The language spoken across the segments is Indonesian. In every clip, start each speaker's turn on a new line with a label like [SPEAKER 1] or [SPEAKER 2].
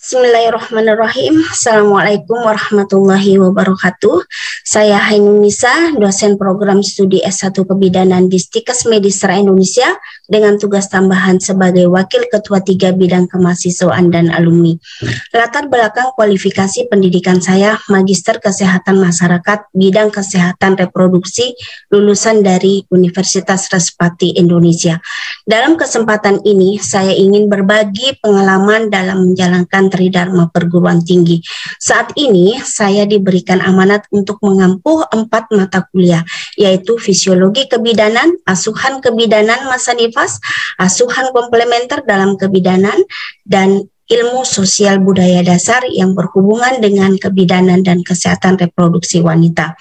[SPEAKER 1] Bismillahirrahmanirrahim. Assalamualaikum warahmatullahi wabarakatuh. Saya Ainun Nisa, dosen program studi S1 Kebidanan di Stikes Medistra Indonesia dengan tugas tambahan sebagai Wakil Ketua 3 Bidang Kemahasiswaan dan Alumni. Latar belakang kualifikasi pendidikan saya Magister Kesehatan Masyarakat Bidang Kesehatan Reproduksi lulusan dari Universitas Respati Indonesia. Dalam kesempatan ini, saya ingin berbagi pengalaman dalam menjalankan Tridharma Perguruan Tinggi. Saat ini, saya diberikan amanat untuk mengampu 4 mata kuliah, yaitu Fisiologi Kebidanan, Asuhan Kebidanan Masa Nifas, Asuhan Komplementer dalam Kebidanan, dan Ilmu Sosial Budaya Dasar yang berhubungan dengan kebidanan dan kesehatan reproduksi wanita.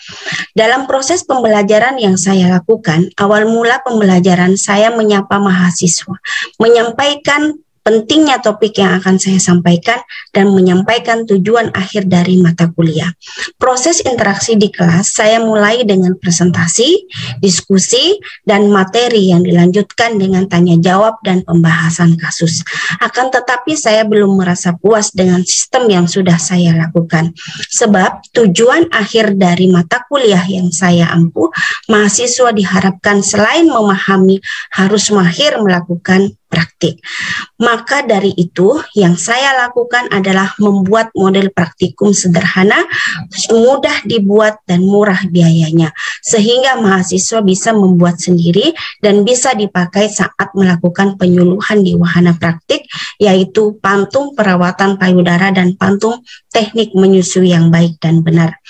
[SPEAKER 1] Dalam proses pembelajaran yang saya lakukan, awal mula pembelajaran saya menyapa mahasiswa, menyampaikan pentingnya topik yang akan saya sampaikan, dan menyampaikan tujuan akhir dari mata kuliah. Proses interaksi di kelas saya mulai dengan presentasi, diskusi, dan materi yang dilanjutkan dengan tanya jawab dan pembahasan kasus. Akan tetapi saya belum merasa puas dengan sistem yang sudah saya lakukan. Sebab tujuan akhir dari mata kuliah yang saya ampu, mahasiswa diharapkan selain memahami harus mahir melakukan praktik. Maka dari itu yang saya lakukan adalah membuat model praktikum sederhana, mudah dibuat dan murah biayanya, sehingga mahasiswa bisa membuat sendiri dan bisa dipakai saat melakukan penyuluhan di wahana praktik, yaitu pantung perawatan payudara dan pantung teknik menyusui yang baik dan benar.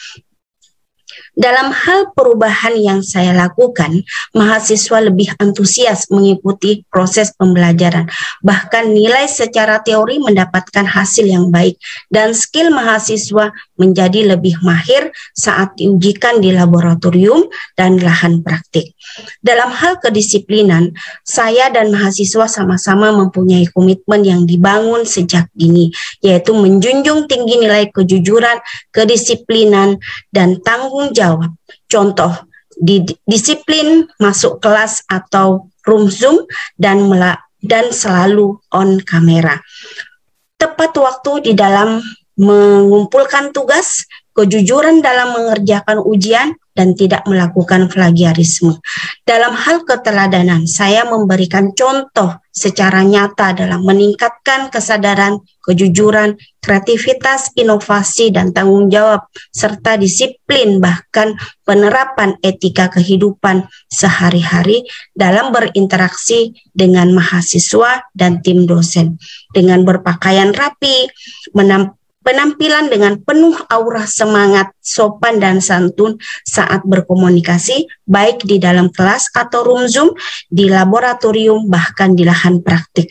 [SPEAKER 1] Dalam hal perubahan yang saya lakukan, mahasiswa lebih antusias mengikuti proses pembelajaran. Bahkan nilai secara teori mendapatkan hasil yang baik dan skill mahasiswa menjadi lebih mahir saat diujikan di laboratorium dan lahan praktik. Dalam hal kedisiplinan, saya dan mahasiswa sama-sama mempunyai komitmen yang dibangun sejak dini, yaitu menjunjung tinggi nilai kejujuran, kedisiplinan, dan tanggung jawab. Contoh, disiplin masuk kelas atau room Zoom dan selalu on kamera. Tepat waktu di dalam mengumpulkan tugas, kejujuran dalam mengerjakan ujian, dan tidak melakukan plagiarisme. Dalam hal keteladanan, saya memberikan contoh secara nyata dalam meningkatkan kesadaran, kejujuran, kreativitas, inovasi, dan tanggung jawab, serta disiplin bahkan penerapan etika kehidupan sehari-hari dalam berinteraksi dengan mahasiswa dan tim dosen. Dengan berpakaian rapi, penampilan dengan penuh aura semangat, sopan, dan santun saat berkomunikasi, baik di dalam kelas atau room Zoom, di laboratorium, bahkan di lahan praktik.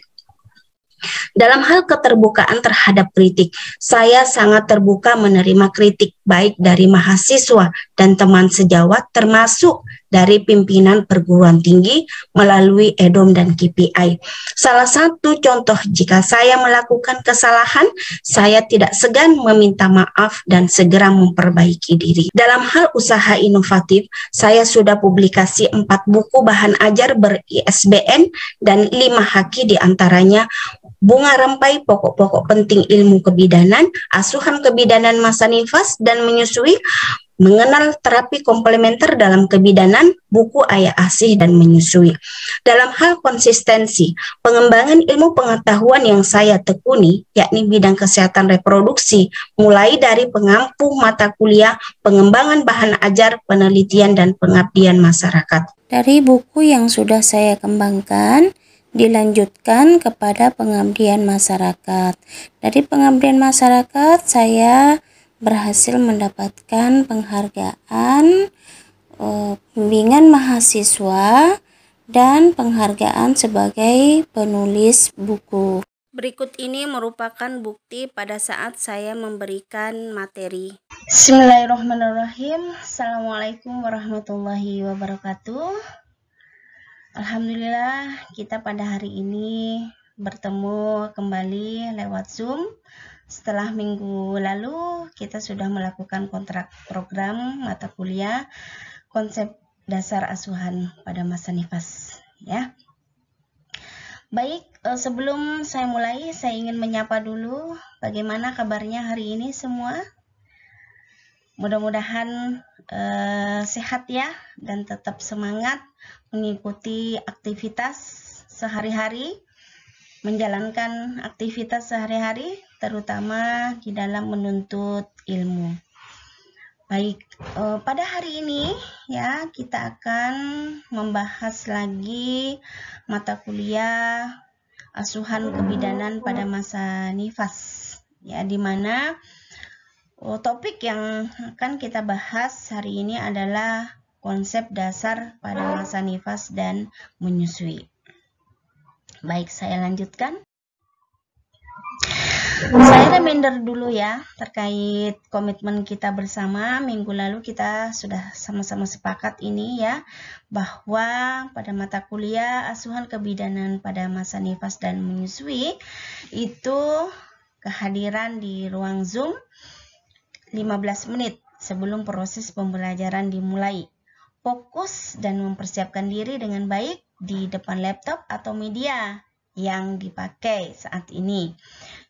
[SPEAKER 1] Dalam hal keterbukaan terhadap kritik, saya sangat terbuka menerima kritik baik dari mahasiswa dan teman sejawat, termasuk dari pimpinan perguruan tinggi melalui EDOM dan KPI. Salah satu contoh, jika saya melakukan kesalahan, saya tidak segan meminta maaf dan segera memperbaiki diri. Dalam hal usaha inovatif, saya sudah publikasi 4 buku bahan ajar ber-ISBN dan 5 haki diantaranya Bunga Rampai, Pokok-pokok penting ilmu kebidanan, Asuhan kebidanan masa nifas dan menyusui, Mengenal terapi komplementer dalam kebidanan, buku Ayah Asih dan Menyusui. Dalam hal konsistensi, pengembangan ilmu pengetahuan yang saya tekuni, yakni bidang kesehatan reproduksi, mulai dari pengampu mata kuliah, pengembangan bahan ajar, penelitian, dan pengabdian masyarakat.
[SPEAKER 2] Dari buku yang sudah saya kembangkan, dilanjutkan kepada pengabdian masyarakat. Dari pengabdian masyarakat, saya berhasil mendapatkan penghargaan bimbingan mahasiswa dan penghargaan sebagai penulis buku. Berikut ini merupakan bukti pada saat saya memberikan materi.
[SPEAKER 1] Bismillahirrahmanirrahim. Assalamualaikum warahmatullahi wabarakatuh. Alhamdulillah, kita pada hari ini bertemu kembali lewat Zoom. Setelah minggu lalu, kita sudah melakukan kontrak program mata kuliah konsep dasar asuhan pada masa nifas. Ya. Baik, sebelum saya mulai, saya ingin menyapa dulu. Bagaimana kabarnya hari ini semua? Mudah-mudahan sehat ya, dan tetap semangat mengikuti aktivitas sehari-hari, menjalankan aktivitas sehari-hari, terutama di dalam menuntut ilmu. Baik, pada hari ini ya kita akan membahas lagi mata kuliah asuhan kebidanan pada masa nifas, ya, di mana topik yang akan kita bahas hari ini adalah konsep dasar pada masa nifas dan menyusui. Baik, saya lanjutkan. Saya reminder dulu ya terkait komitmen kita bersama. Minggu lalu kita sudah sama-sama sepakat ini ya, bahwa pada mata kuliah asuhan kebidanan pada masa nifas dan menyusui itu kehadiran di ruang Zoom 15 menit sebelum proses pembelajaran dimulai. Fokus dan mempersiapkan diri dengan baik di depan laptop atau media yang dipakai saat ini.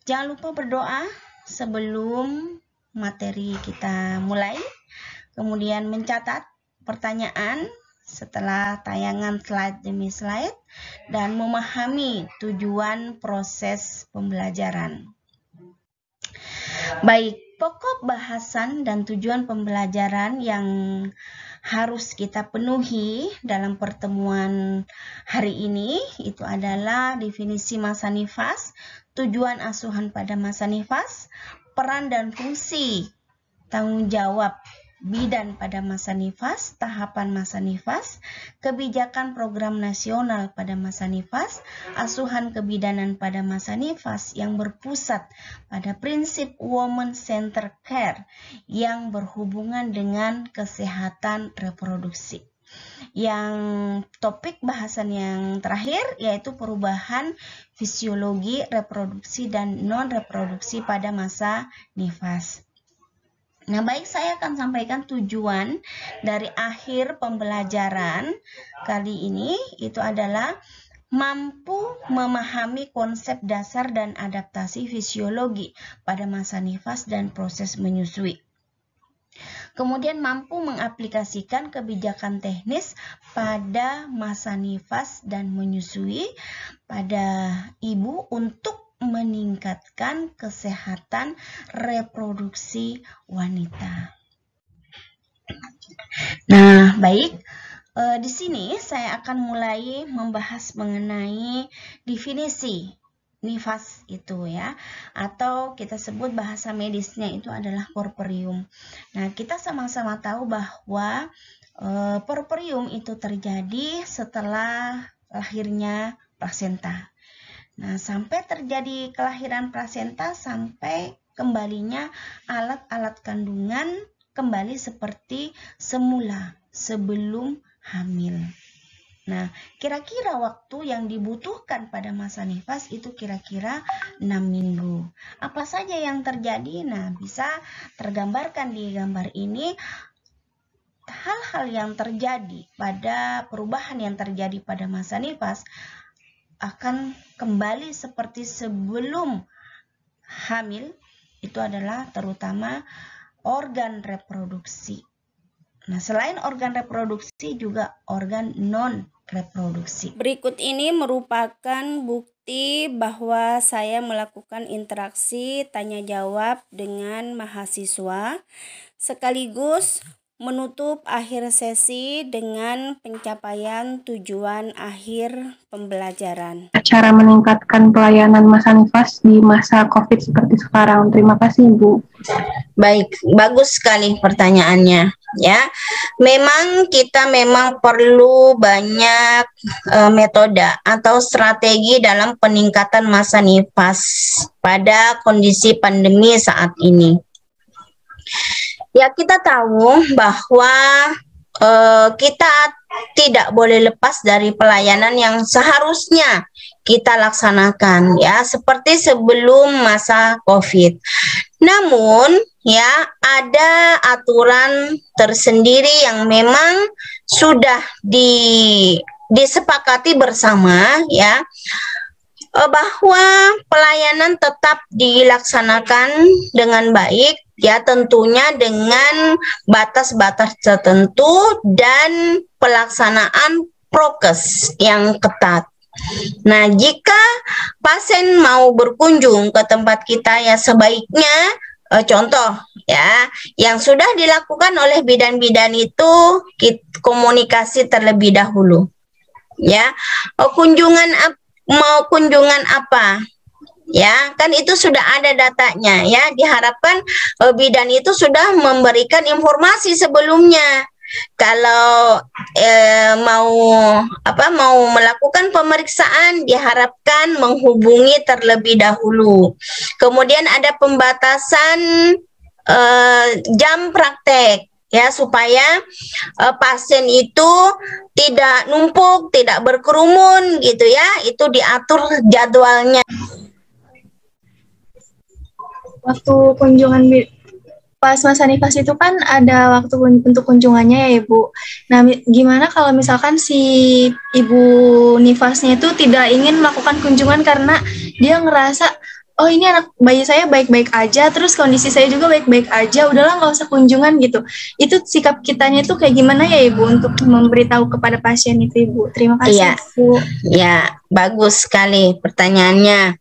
[SPEAKER 1] Jangan lupa berdoa sebelum materi kita mulai, kemudian mencatat pertanyaan setelah tayangan slide demi slide, dan memahami tujuan proses pembelajaran. Baik, pokok bahasan dan tujuan pembelajaran yang harus kita penuhi dalam pertemuan hari ini itu adalah definisi masa nifas, tujuan asuhan pada masa nifas, peran dan fungsi tanggung jawab bidan pada masa nifas, tahapan masa nifas, kebijakan program nasional pada masa nifas, asuhan kebidanan pada masa nifas yang berpusat pada prinsip woman center care yang berhubungan dengan kesehatan reproduksi. Yang topik bahasan yang terakhir yaitu perubahan fisiologi reproduksi dan non-reproduksi pada masa nifas. Nah, baik, saya akan sampaikan tujuan dari akhir pembelajaran kali ini itu adalah mampu memahami konsep dasar dan adaptasi fisiologi pada masa nifas dan proses menyusui. Kemudian mampu mengaplikasikan kebijakan teknis pada masa nifas dan menyusui pada ibu untuk meningkatkan kesehatan reproduksi wanita. Nah, baik, di sini saya akan mulai membahas mengenai definisi nifas itu ya, atau kita sebut bahasa medisnya itu adalah porperium. Nah, kita sama-sama tahu bahwa porperium itu terjadi setelah lahirnya plasenta. Nah, sampai terjadi kelahiran plasenta sampai kembalinya alat-alat kandungan kembali seperti semula sebelum hamil. Nah, kira-kira waktu yang dibutuhkan pada masa nifas itu kira-kira 6 minggu. Apa saja yang terjadi? Nah, bisa tergambarkan di gambar ini. Hal-hal yang terjadi pada perubahan yang terjadi pada masa nifas akan kembali seperti sebelum hamil, itu adalah terutama organ reproduksi. Nah, selain organ reproduksi juga organ non-reproduksi.
[SPEAKER 2] Berikut ini merupakan bukti bahwa saya melakukan interaksi tanya jawab dengan mahasiswa sekaligus menutup akhir sesi dengan pencapaian tujuan akhir pembelajaran.
[SPEAKER 3] Cara meningkatkan pelayanan masa nifas di masa COVID seperti sekarang. Terima kasih, Bu.
[SPEAKER 1] Baik, bagus sekali pertanyaannya. Ya, kita memang perlu banyak metode atau strategi dalam peningkatan masa nifas pada kondisi pandemi saat ini. Ya, kita tahu bahwa kita tidak boleh lepas dari pelayanan yang seharusnya kita laksanakan ya, seperti sebelum masa COVID. Namun ya, ada aturan tersendiri yang memang sudah disepakati bersama ya, bahwa pelayanan tetap dilaksanakan dengan baik, ya tentunya dengan batas-batas tertentu dan pelaksanaan prokes yang ketat. Nah, jika pasien mau berkunjung ke tempat kita, ya sebaiknya contoh ya yang sudah dilakukan oleh bidan-bidan itu komunikasi terlebih dahulu. Ya, mau kunjungan apa? Ya, kan itu sudah ada datanya ya. Diharapkan bidan itu sudah memberikan informasi sebelumnya. Kalau mau melakukan pemeriksaan, diharapkan menghubungi terlebih dahulu. Kemudian ada pembatasan jam praktek, ya, supaya pasien itu tidak numpuk, tidak berkerumun gitu ya. Itu diatur jadwalnya.
[SPEAKER 4] Waktu kunjungan pas masa nifas itu kan ada waktu untuk kunjungannya ya Ibu. Nah, gimana kalau misalkan si Ibu nifasnya itu tidak ingin melakukan kunjungan karena dia ngerasa, oh ini anak bayi saya baik-baik aja, terus kondisi saya juga baik-baik aja, udahlah nggak usah kunjungan gitu. Itu sikap kitanya itu kayak gimana ya Ibu untuk memberitahu kepada pasien itu Ibu? Terima kasih
[SPEAKER 1] ya,
[SPEAKER 4] Bu.
[SPEAKER 1] Ya, bagus sekali pertanyaannya.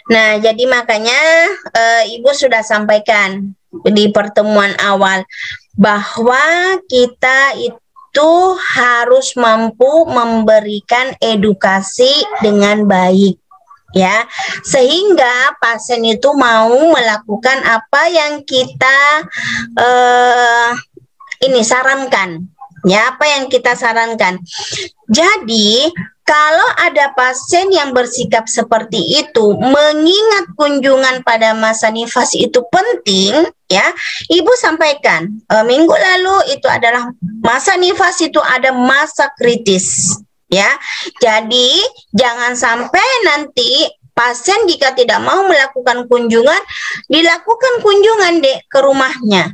[SPEAKER 1] Nah, jadi makanya Ibu sudah sampaikan di pertemuan awal bahwa kita itu harus mampu memberikan edukasi dengan baik, ya, sehingga pasien itu mau melakukan apa yang kita sarankan, ya, apa yang kita sarankan. Jadi kalau ada pasien yang bersikap seperti itu, mengingat kunjungan pada masa nifas itu penting, ya, Ibu sampaikan minggu lalu itu adalah masa nifas itu ada masa kritis, ya. Jadi jangan sampai nanti pasien jika tidak mau melakukan kunjungan, dilakukan kunjungan ke rumahnya.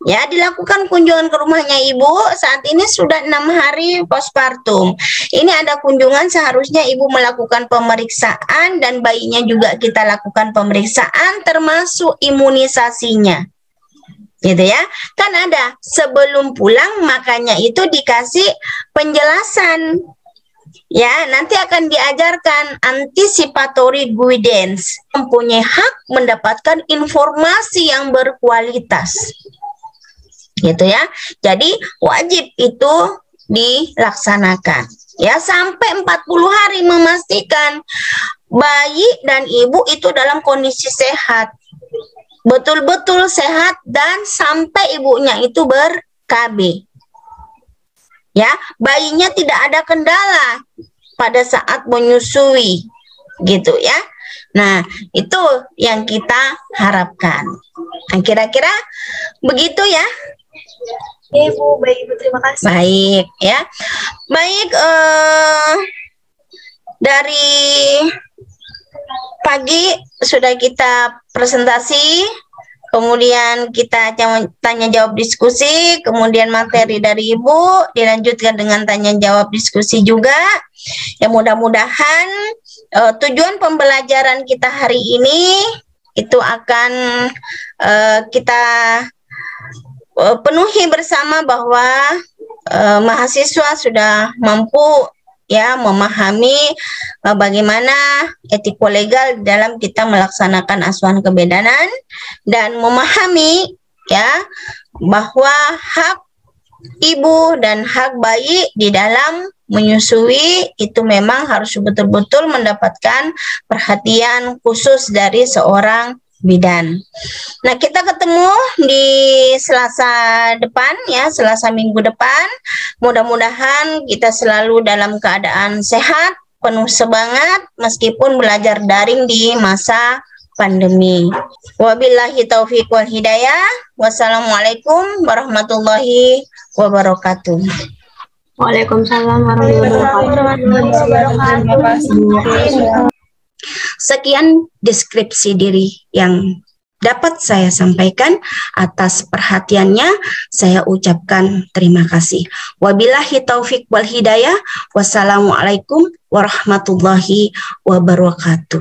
[SPEAKER 1] Ya, dilakukan kunjungan ke rumahnya Ibu. Saat ini sudah 6 hari postpartum. Ini ada kunjungan, seharusnya Ibu melakukan pemeriksaan dan bayinya juga kita lakukan pemeriksaan termasuk imunisasinya. Gitu ya. Kan ada sebelum pulang, makanya itu dikasih penjelasan. Ya, nanti akan diajarkan anticipatory guidance, mempunyai hak mendapatkan informasi yang berkualitas. Gitu ya. Jadi wajib itu dilaksanakan. Ya, sampai 40 hari memastikan bayi dan ibu itu dalam kondisi sehat. Betul-betul sehat dan sampai ibunya itu ber-KB. Ya, bayinya tidak ada kendala pada saat menyusui. Gitu ya. Nah, itu yang kita harapkan. Nah, kira-kira begitu ya.
[SPEAKER 4] Ya Ibu, baik Ibu, terima kasih.
[SPEAKER 1] Baik ya. Baik, dari pagi sudah kita presentasi, kemudian kita tanya jawab diskusi, kemudian materi dari Ibu, dilanjutkan dengan tanya jawab diskusi juga. Ya, mudah-mudahan tujuan pembelajaran kita hari ini itu akan kita penuhi bersama bahwa mahasiswa sudah mampu ya memahami bagaimana etiko-legal dalam kita melaksanakan asuhan kebidanan dan memahami ya bahwa hak ibu dan hak bayi di dalam menyusui itu memang harus betul-betul mendapatkan perhatian khusus dari seorang bidan. Nah, kita ketemu di Selasa depan ya, Selasa minggu depan. Mudah-mudahan kita selalu dalam keadaan sehat, penuh semangat meskipun belajar daring di masa pandemi. Wabillahi taufiq wal hidayah. Wassalamualaikum warahmatullahi wabarakatuh.
[SPEAKER 3] Waalaikumsalam warahmatullahi wabarakatuh.
[SPEAKER 1] Sekian deskripsi diri yang dapat saya sampaikan. Atas perhatiannya saya ucapkan terima kasih. Wabillahi taufik wal hidayah. Wassalamualaikum warahmatullahi wabarakatuh.